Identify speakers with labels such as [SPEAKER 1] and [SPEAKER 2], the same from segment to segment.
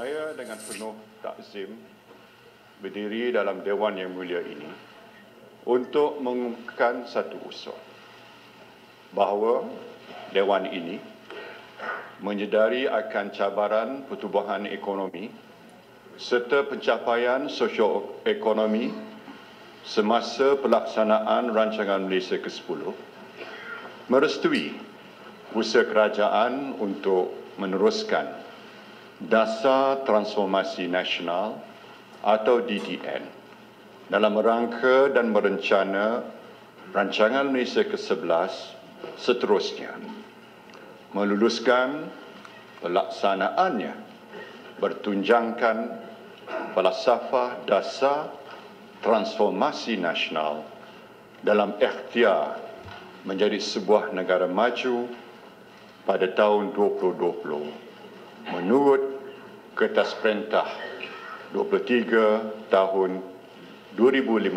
[SPEAKER 1] Saya dengan penuh takzim berdiri dalam Dewan yang mulia ini untuk mengumumkan satu usul bahawa Dewan ini menyedari akan cabaran pertumbuhan ekonomi serta pencapaian sosioekonomi semasa pelaksanaan Rancangan Malaysia ke-10, merestui usaha kerajaan untuk meneruskan Dasar Transformasi Nasional atau DTN dalam rangka dan merencana Rancangan Malaysia ke-11 seterusnya, meluluskan pelaksanaannya bertunjangkan falsafah dasar transformasi nasional dalam ikhtiar menjadi sebuah negara maju pada tahun 2020 menurut Kertas Perintah 23 tahun 2015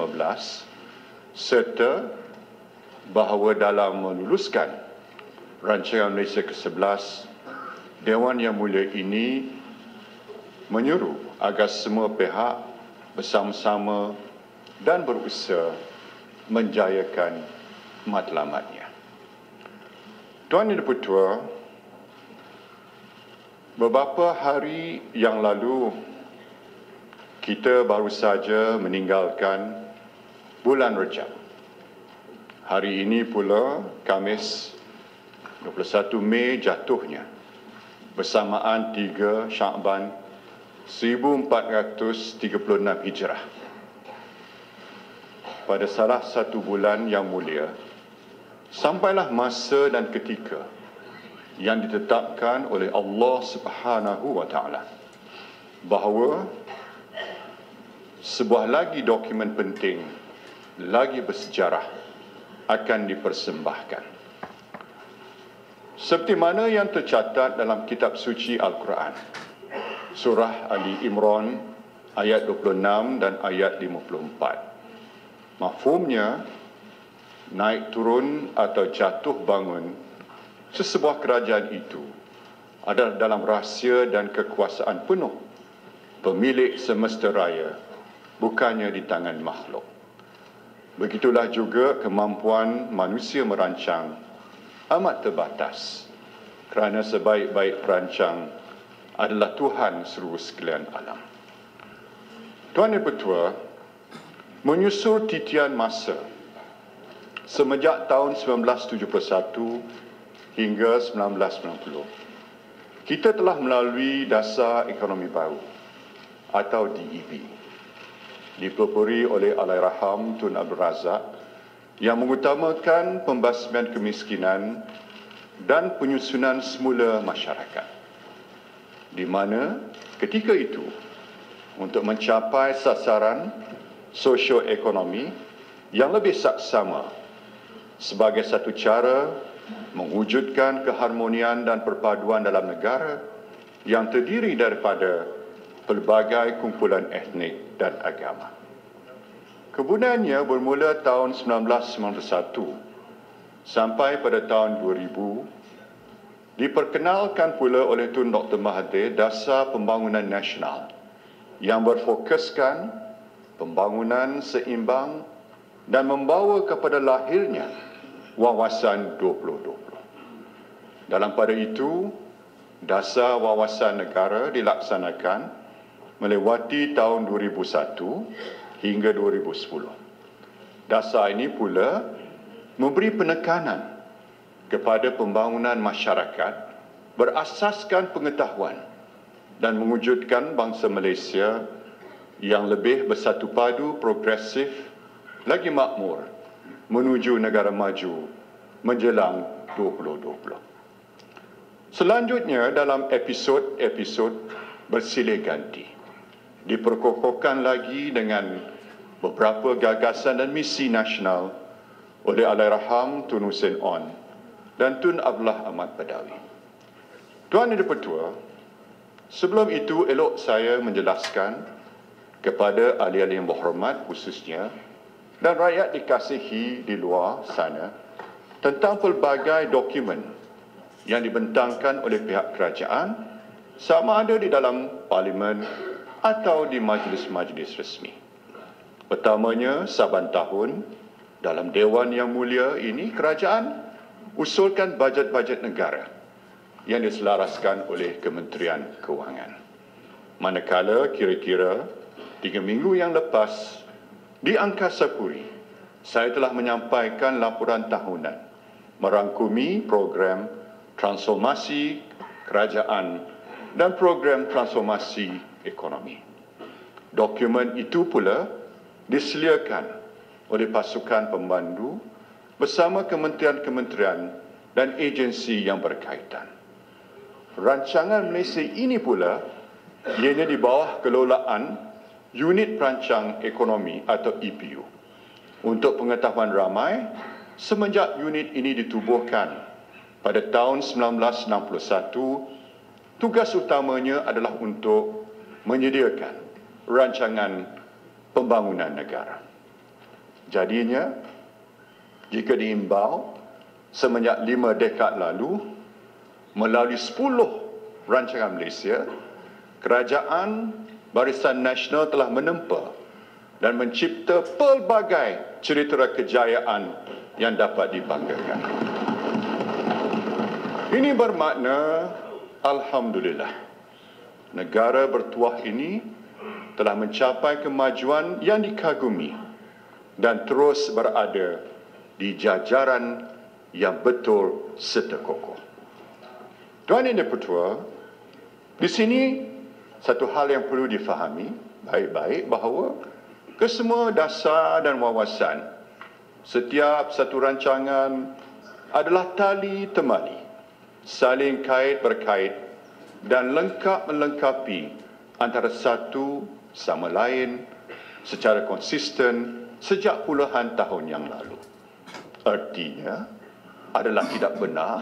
[SPEAKER 1] serta bahawa dalam meluluskan Rancangan Malaysia ke-11, Dewan Yang Mulia ini menyuruh agar semua pihak bersama-sama dan berusaha menjayakan matlamatnya. Tuan Yang Dipertua, beberapa hari yang lalu kita baru saja meninggalkan bulan Rejab. Hari ini pula, Khamis 21 Mei jatuhnya bersamaan 3 Syakban 1436 Hijrah. Pada salah satu bulan yang mulia, sampailah masa dan ketika yang ditetapkan oleh Allah Subhanahu wa Ta'ala bahawa sebuah lagi dokumen penting, lagi bersejarah akan dipersembahkan. Seperti mana yang tercatat dalam kitab suci Al-Quran, surah Ali Imran ayat 26 dan ayat 54. Mafhumnya, naik turun atau jatuh bangun sesebuah kerajaan itu adalah dalam rahsia dan kekuasaan penuh pemilik semesta raya, bukannya di tangan makhluk. Begitulah juga kemampuan manusia merancang amat terbatas, kerana sebaik-baik perancang adalah Tuhan seluruh sekalian alam. Tuan Yang Bertua, menyusul titian masa semenjak tahun 1971 hingga 1990, kita telah melalui Dasar Ekonomi Baru atau DEB, dipelopori oleh Allahyarham Tun Abdul Razak, yang mengutamakan pembasmian kemiskinan dan penyusunan semula masyarakat, di mana ketika itu untuk mencapai sasaran sosioekonomi yang lebih saksama sebagai satu cara mewujudkan keharmonian dan perpaduan dalam negara yang terdiri daripada pelbagai kumpulan etnik dan agama. Kemudiannya bermula tahun 1991 sampai pada tahun 2000, diperkenalkan pula oleh Tun Dr. Mahathir Dasar Pembangunan Nasional yang berfokuskan pembangunan seimbang dan membawa kepada lahirnya Wawasan 2020. Dalam pada itu, Dasar Wawasan Negara dilaksanakan melewati tahun 2001 hingga 2010. Dasar ini pula memberi penekanan kepada pembangunan masyarakat berasaskan pengetahuan dan mewujudkan bangsa Malaysia yang lebih bersatu padu, progresif, lagi makmur menuju negara maju menjelang 2020. Selanjutnya dalam episod-episod bersilih ganti, diperkokohkan lagi dengan beberapa gagasan dan misi nasional oleh Allahyarham Tun Hussein On dan Tun Abdullah Ahmad Badawi. Tuan Yang Dipertua, sebelum itu elok saya menjelaskan kepada ahli-ahli yang berhormat khususnya dan rakyat dikasihi di luar sana tentang pelbagai dokumen yang dibentangkan oleh pihak kerajaan, sama ada di dalam parlimen atau di majlis-majlis resmi. Pertamanya, saban tahun, dalam Dewan Yang Mulia ini, kerajaan usulkan bajet-bajet negara yang diselaraskan oleh Kementerian Kewangan. Manakala kira-kira 3 minggu yang lepas, di Angkasa Puri, saya telah menyampaikan laporan tahunan merangkumi program transformasi kerajaan dan program transformasi ekonomi. Dokumen itu pula disediakan oleh pasukan pemandu bersama kementerian-kementerian dan agensi yang berkaitan. Rancangan Malaysia ini pula ianya di bawah kelolaan Unit Perancang Ekonomi atau EPU. Untuk pengetahuan ramai, semenjak unit ini ditubuhkan pada tahun 1961, tugas utamanya adalah untuk menyediakan rancangan pembangunan negara. Jadinya, jika diimbau semenjak 5 dekad lalu, melalui 10 rancangan Malaysia, kerajaan Barisan Nasional telah menempa dan mencipta pelbagai cerita kejayaan yang dapat dibanggakan. Ini bermakna, alhamdulillah, negara bertuah ini telah mencapai kemajuan yang dikagumi dan terus berada di jajaran yang betul serta kokoh. Tuan Yang Di-Pertua, di sini satu hal yang perlu difahami baik-baik bahawa kesemua dasar dan wawasan setiap satu rancangan adalah tali temali, saling kait berkait dan lengkap melengkapi antara satu sama lain secara konsisten sejak puluhan tahun yang lalu. Artinya adalah tidak benar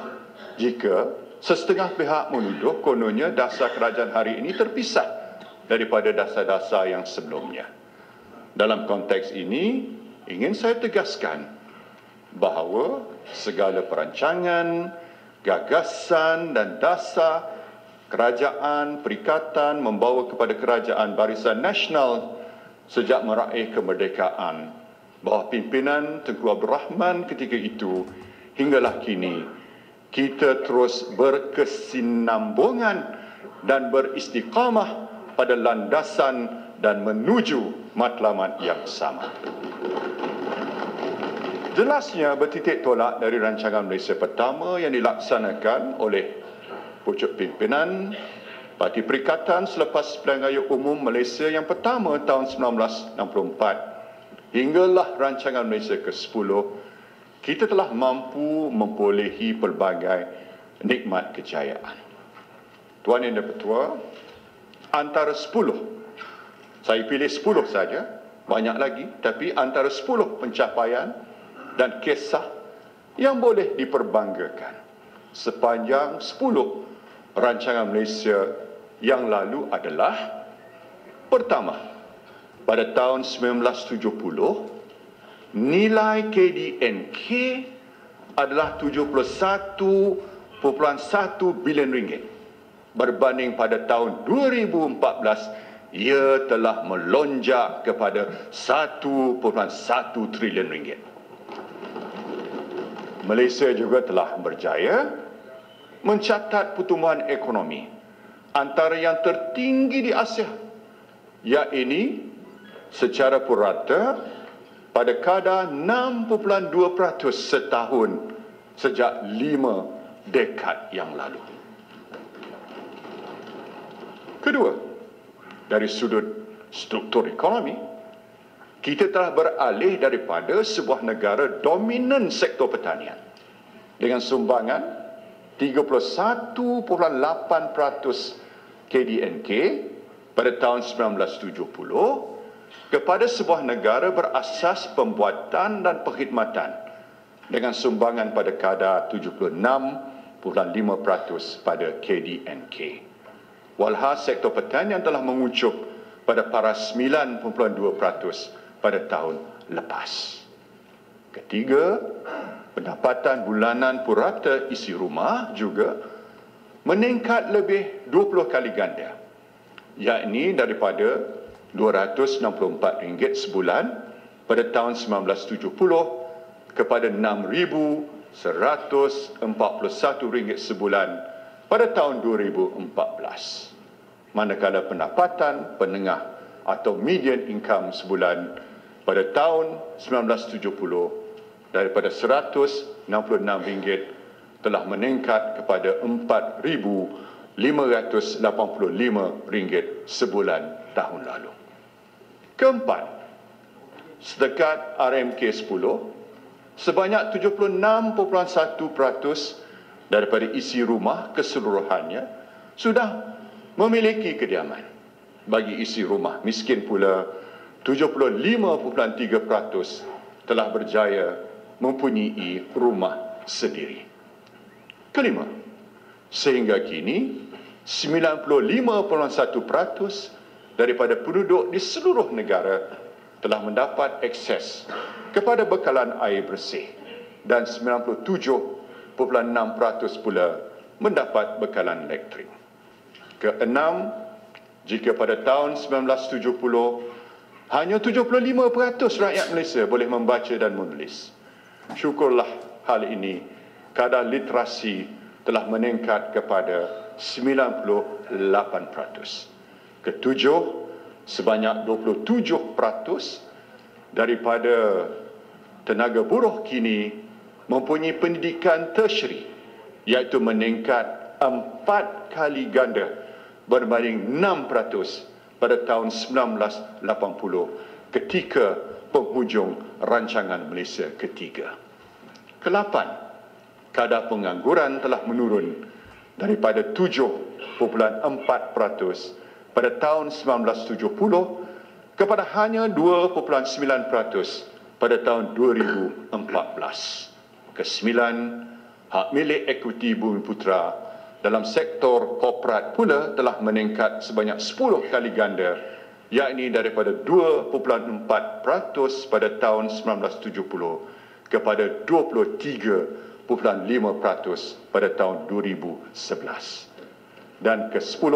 [SPEAKER 1] jika sesetengah pihak menuduh kononnya dasar kerajaan hari ini terpisah daripada dasar-dasar yang sebelumnya. Dalam konteks ini, ingin saya tegaskan bahawa segala perancangan, gagasan dan dasar kerajaan perikatan membawa kepada kerajaan Barisan Nasional sejak meraih kemerdekaan bawah pimpinan Tengku Abdul Rahman ketika itu hinggalah kini, kita terus berkesinambungan dan beristiqamah pada landasan dan menuju matlamat yang sama. Jelasnya bertitik tolak dari rancangan Malaysia pertama yang dilaksanakan oleh pucuk pimpinan Parti Perikatan selepas Pilihan Raya Umum Malaysia yang pertama tahun 1964 hinggalah rancangan Malaysia ke-10, kita telah mampu memperolehi pelbagai nikmat kejayaan. Tuan Yang Di-Pertua, antara 10, saya pilih 10 saja, banyak lagi, tapi antara 10 pencapaian dan kisah yang boleh diperbanggakan sepanjang 10 rancangan Malaysia yang lalu adalah: pertama, pada tahun 1970, nilai KDNK adalah 71.1 bilion ringgit. Berbanding pada tahun 2014, ia telah melonjak kepada 1.1 trilion ringgit. Malaysia juga telah berjaya mencatat pertumbuhan ekonomi antara yang tertinggi di Asia, iaitu secara purata pada kadar 6.2% setahun sejak 5 dekad yang lalu. Kedua, dari sudut struktur ekonomi, kita telah beralih daripada sebuah negara dominan sektor pertanian dengan sumbangan 31.8% KDNK pada tahun 1970 kepada sebuah negara berasas pembuatan dan perkhidmatan dengan sumbangan pada kadar 76.5% pada KDNK. Walhas sektor pertanian telah mengucup pada paras 9.2% pada tahun lepas. Ketiga, pendapatan bulanan purata isi rumah juga meningkat lebih 20 kali ganda, yakni daripada RM264 sebulan pada tahun 1970 kepada RM6,141 sebulan pada tahun 2014. Manakala pendapatan penengah atau median income sebulan pada tahun 1970 daripada RM166 telah meningkat kepada RM4,585 sebulan tahun lalu. Keempat, setakat RMK 10, sebanyak 76.1% daripada isi rumah keseluruhannya sudah memiliki kediaman. Bagi isi rumah miskin pula, 75.3% telah berjaya mempunyai rumah sendiri. Kelima, sehingga kini 95.1% daripada penduduk di seluruh negara telah mendapat akses kepada bekalan air bersih dan 97.6% pula mendapat bekalan elektrik. Keenam, jika pada tahun 1970 hanya 75% rakyat Malaysia boleh membaca dan menulis, syukurlah hal ini kadar literasi telah meningkat kepada 98%. Ketujuh, sebanyak 27% daripada tenaga buruh kini mempunyai pendidikan tertiary, iaitu meningkat 4 kali ganda berbanding 6% pada tahun 1980 ketika penghujung rancangan Malaysia ketiga. Kelapan, kadar pengangguran telah menurun daripada 7.4% pada tahun 1970 kepada hanya 2.9% pada tahun 2014. Kesembilan, hak milik ekuiti Bumiputera dalam sektor korporat pula telah meningkat sebanyak 10 kali ganda, yakni daripada 2.4% pada tahun 1970 kepada 23.5% pada tahun 2011. Dan ke-10,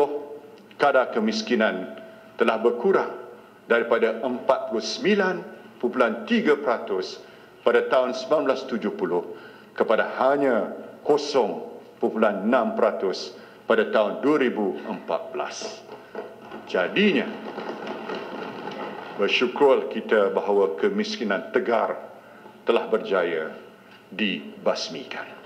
[SPEAKER 1] kadar kemiskinan telah berkurang daripada 49.3% pada tahun 1970 kepada hanya 0.6% pada tahun 2014. Jadinya, bersyukur kita bahawa kemiskinan tegar telah berjaya dibasmikan.